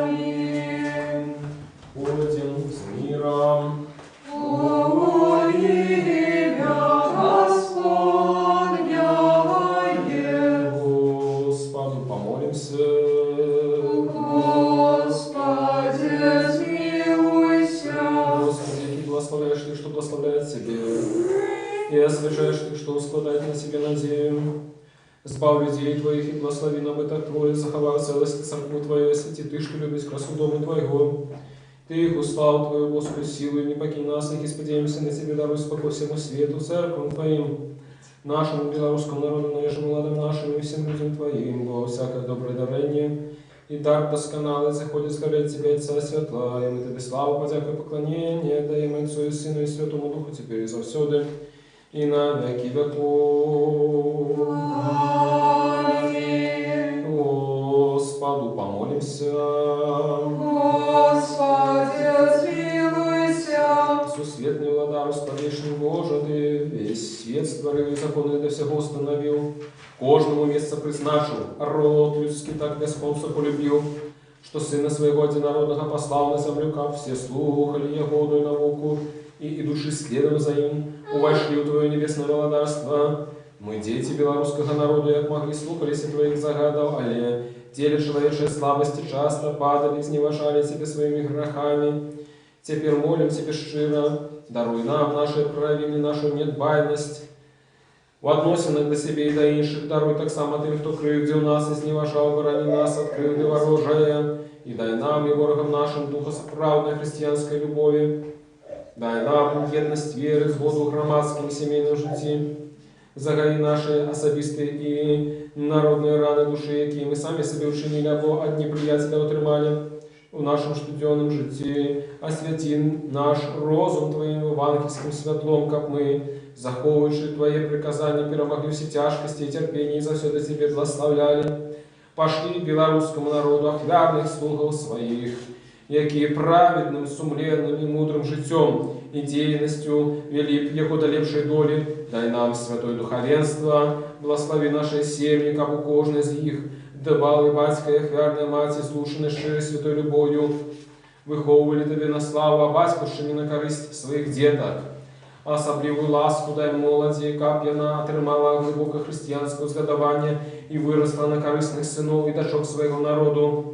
Аминь. Уйдем с миром. Господу помолимся. Господи, смилуйся. Господи, Ты благословляешь Ты, что благословляет Тебе, и освящаешь Ты, что складает на себе надею. Збав людей Твоих и благослови на бытах Твоих, заховай целость церкву Твою, освети Ты, что любишь красу дома Твоего. Ты их услал Твою Божскую силу, и не покинь нас, их исподеемся на Тебе, даруй спокой всему свету, церквам Твоим, нашему белорусскому народу, наежему ладам нашим и всем людям Твоим, во всякое доброе дарение, и дар досконалый заходит сгорать Тебя, Отца светла, и мы Тебе славу, подяку и поклонение даем Отцу и Сыну и Святому Духу, теперь и завсёды, и на веки веков. Аминь. Господу помолимся. Господи, смилуйся. Сусветный владар, сподвечный Боже, Ты весь свет створил и законы для всего установил, кожному место призначил, род людский так Господца полюбил, что Сына Своего Одинородного послал на землю, как все слухали Ягоду и науку, и души следом за им, увошли в Твое небесное владарство. Мы, дети белорусского народа, як могли, слухались и Твоих загадов, але теле человечей слабости часто падали, изневажали Тебе своими грехами. Теперь молим Тебе щиро, даруй нам наши провины, нашу недбайность. В относинах до себе и до інших даруй так само тем, кто кривдил нас, изневажал, борони нас от кривды ворожая, и дай нам и ворогам нашим духа соправдной христианской любови. Дай нам едность веры, згоду в громадском семейном житті. Загаи наши особистые и народные раны души, які мы сами себе учинили, або одни приятеля отримали в нашем штуденном житті. Освяти наш розум Твоим евангельским святлом, как мы, заховывающие Твои приказания, перемогли все тяжкости и терпения, и за все до Тебе благословляли. Пошли белорусскому народу охвярных слугов своих, які праведным, сумленным и мудрым житем и деятельностью вели Его долепшей доли. Дай нам святое духовенство, благослови наши семьи, как у кожной из них, давали батька и охвярная мать, излученной шире святой любовью, виховували Тебе на славу, а батькушами на користь своих деток. Особливую ласку дай молоді, как яна отримала глибоке християнське згадування і виросла на корисних синов і дочок своего народу.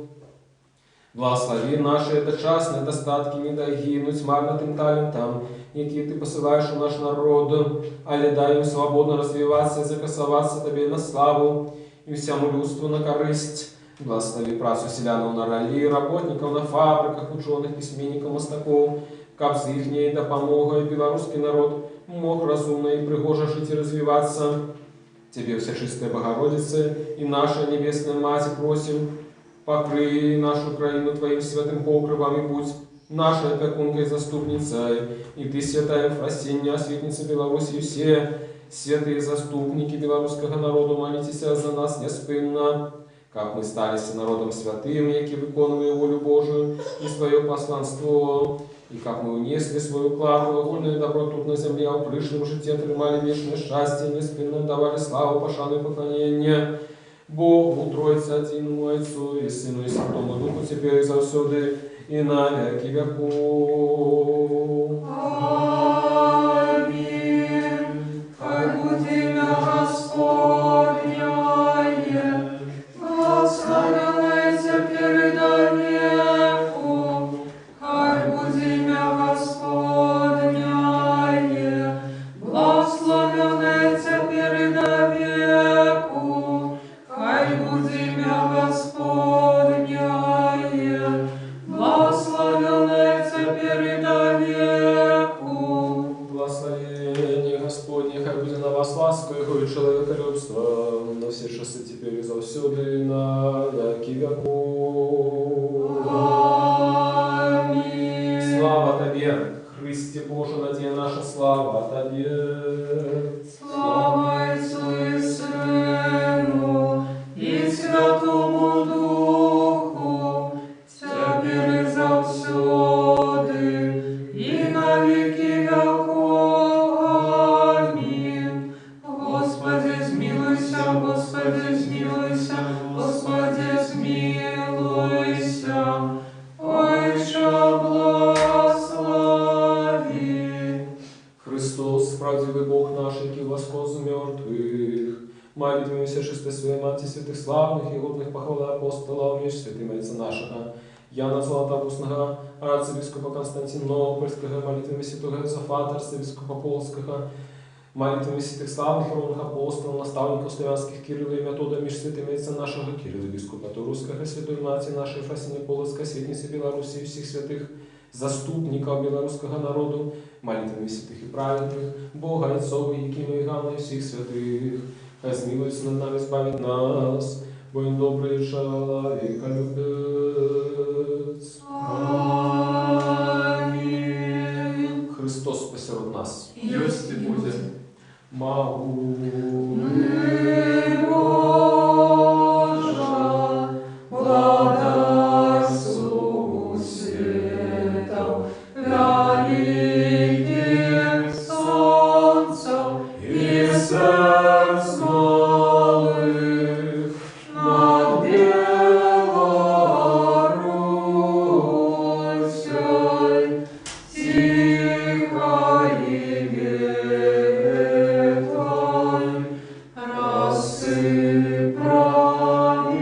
Благослови наши дочасні достатки, не дай гинуть марно тим талентам, які Ти посилаєш у наш народ, але дай їм свободно розвиватися і закасуватися Тобі на славу і всьому людству на користь. Благослови працю селянов на ролі, работников на фабриках, ученых, письменников, мостаков, как з їхньої допомогою белорусский народ мог разумно и пригоже жить и развиваться. Тебе, Всечистая Богородица, и наша Небесная Мать, просим, покрый нашу Украину Твоим святым покровом и будь нашей опекункой и заступницей. И Ты, святая Ефросинья, осветница Беларуси, и все святые заступники белорусского народа, молитесь за нас неспынно, как мы стались народом святым, яки виконує волю Божию и свое посланство, и как мы унесли свою клаву, вольную добро тут на земле, а в прыжном житте отримали вечное счастье, неспинно давали славу, пошану и поклонение Богу, Троице, Одиному Отцу и Сыну и Святому Духу, теперь и завсёды, и на веки веков. Аминь. Хай будет имя Господне, благословенное теперь и до веку. Хай будет имя Господне, благословенное теперь и до веку. Хай будет имя Господне, благословенное теперь и до веку. Благословение Господне, хай будет на вас ласка, и человеколюбство, на все часы теперь и завсёды, и на веки веков. Аминь. Слава Тебе, Христе! Христе Боже, надія наша слава Тобі. Слава Отцу и Сыну и Святому Духу, теперь и завсёды, и на веки веков. Аминь. Господи, смилуйся, Господи, смилуйся, Господи, смилуйся. Отче, благослови. Христос, правдивый Бог наш, який восход з мертвых, молитвуемся шестой своей Матери святых славных и годных похвалы апостола, меж святым Отца нашего, Яна Златоустного, арцебископа Константинопольского, молитвами святого Иозафата, арцебископа Полского, молитвами святых славных и ровных апостолов, наставников славянских Кирилла и Метода, меж святым Отца нашего Кирилла, бископа Турусского, святой Матери нашей Фасини Полоцкой, светницы Беларуси и всех святых заступников белорусского народу, молитвами святых и праведных, Бога Отцова, Якима и Ганна и всех святых, смилуйся над нами, избавит нас, бо Он добрый человеколюбец. Аминь. Христос посеред нас. Есть и будет. Могу. Мы, Боже, владарству светов, великих солнцев и сердц малых, над Белорусей, тихой ветвой, рассыпь пламени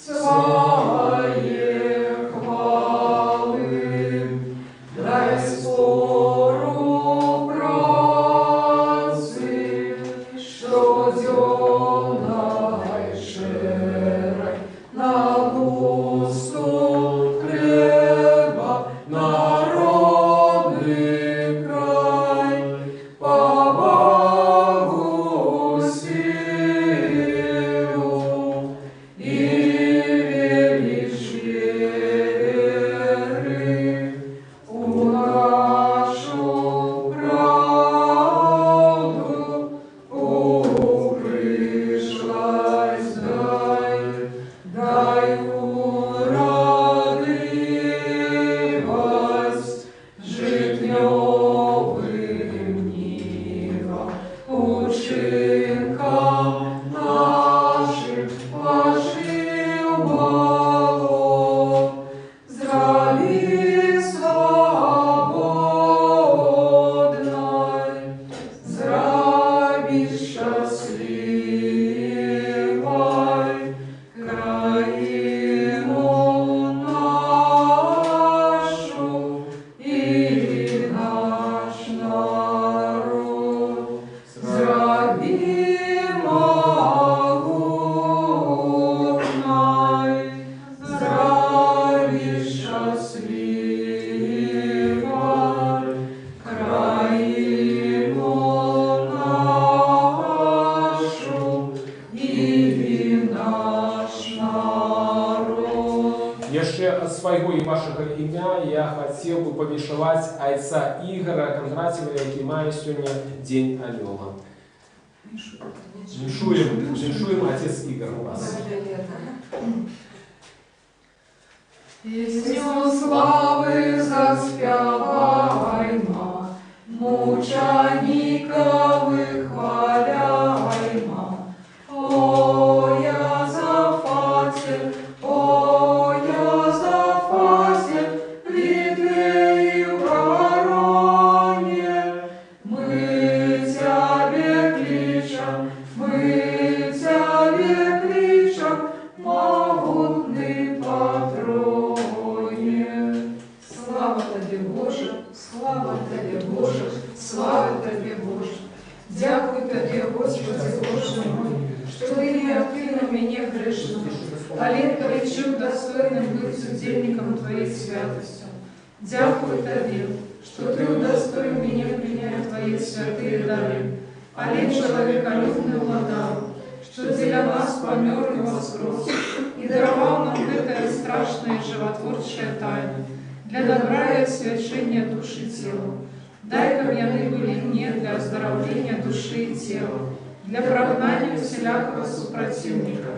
своей хвалы. Дай спору праздник, что темной шерой на густу хлеба народный край, по Богу силу и величь веры у нашу правду укрышлась. Дай уродливость житнёвым нивам, учинкам нашим вашим Богом, здрави свободной, здрави счастливой, краину нашу и наш народ. Здрави могутной, здрави счастливой, краину нашу и наш народ. Яшчэ ад свайго і вашага імя я хацеў бы павіншаваць айца Ігора Кондратьева, які мае сёння Дзень анёла. Віншуем, отец Игорь у вас. Песню славы заспяваймо, мучениковых хваляймо. О, Иозафате, в Литве и в Вороне, мы Тебе кличем, могутный патроне. Слава Тебе, Боже, слава Тебе, Боже, слава Тебе, Боже. Дякую Тебе, Господи, Боже мой, что Ты не откинул меня грешным, але поречил достойным быть судебником Твоей святостью. Дякую Тебе, что Ты удостоил меня принять Твои святые дары, але человеколюбный владару, что для нас помер и воскрес, и даровал нам это страшное животворчее тайну. для добра и освящения души и тела. Дай, как яны были мне, для оздоровления души и тела, для прогнания всякого супротивника,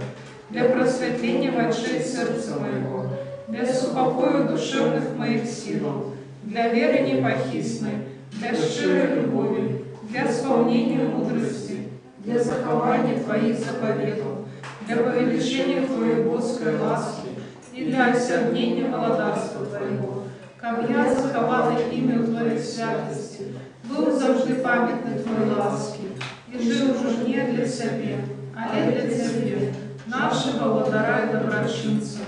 для просветления очей сердца моего, для супокоя душевных моих сил, для веры непохисной, для щирой любови, для исполнения мудрости, для захования Твоих заповедов, для повеличения Твоей Божской ласки и для осягнения молодарства Твоего, как я заховала имя Твоей святости, был завжди памятный Твоей ласки, и жил уже не для себя, а для Тебе, нашего владара и доброчинца,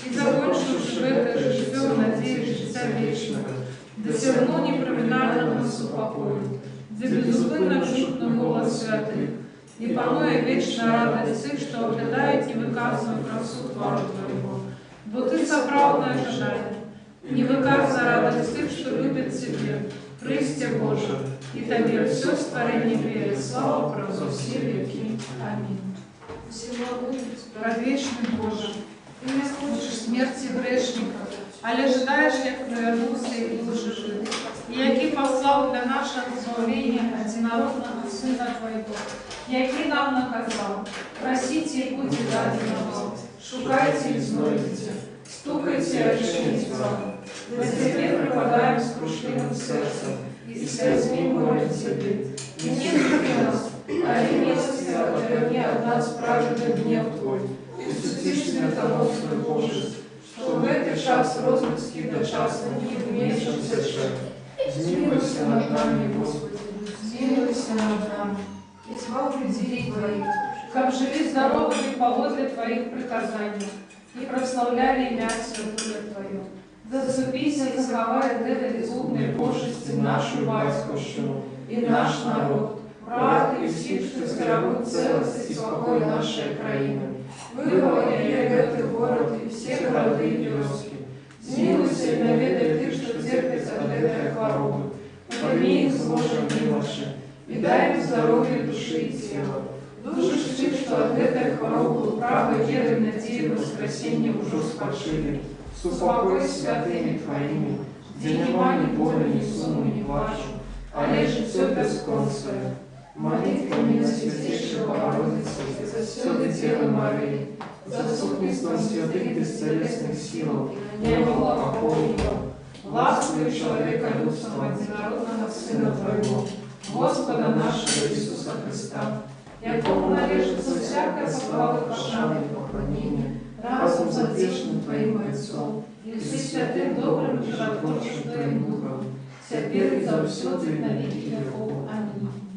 и закончивши в этой жизни в надеюсь життя вечного, досягну неприминальному супокою, где безупинно чутно голос святых, и пануя вечная радость тех, что оглядают невыказанную красу твора Твоего. Бо Ты соправдное ожидание, невыказанная радость тех, что любят Тебе, Христе Боже, и Тебе все створение верит, слава правду все веки. Аминь. Предвечный Боже, Ты не хочешь смерти грешника, але ожидаешь, як вернуся и уже жив, и який послал для нашего избавления одинородного Сына Твоего, який нам наказал, просите и будьте дадено вам, шукайте и знойдете, стукайте и очинить вам. За Тебе припадаем с крушливым сердцем, и слезьми молим Тебе. И не люби нас, а и милости отверни от нас праведный гнев Твой, и сутишь смертоносную Божесть, что в этот час розыски до часа не вмешився же. Zmiłuj над нами, Господи, zmiłuj над нами, и слав людей Твоих, как жили здоровыми поводле Твоих приказаний, и прославляли имя Святое Твое. Заступися и заховай от этой злобной пошести нашу батьківщину и наш народ, брат и всех, что стерегут целость и спокой нашей краины. Выводи этот город и все города и вёски. Zmiłuйся и наведай Ты, что терпится от этой хворобы. Подними их с Божьей милостью и дай им здоровье души и тела. Души ты, что от этой хворобы правой верой надею воскресенье уже спочили. Супокой святыми Твоими, где нема ни боли, ни сумы, ни плачу, а лежит все бесконствое. Молитвами на Святейшей Богородицы, за все Девы Марии, за заступництвом святых бесцелесных сил, неонола покойников, властвуя человеколюбством одинородного Сына Твоего, Господа нашего Иисуса Христа, якому належится всякая слава, пошана и поклонение, разум сердечным Твоим Отцом, и все святым добрым и животворчим Твоим Духом, теперь и за все на веки веков. Аминь.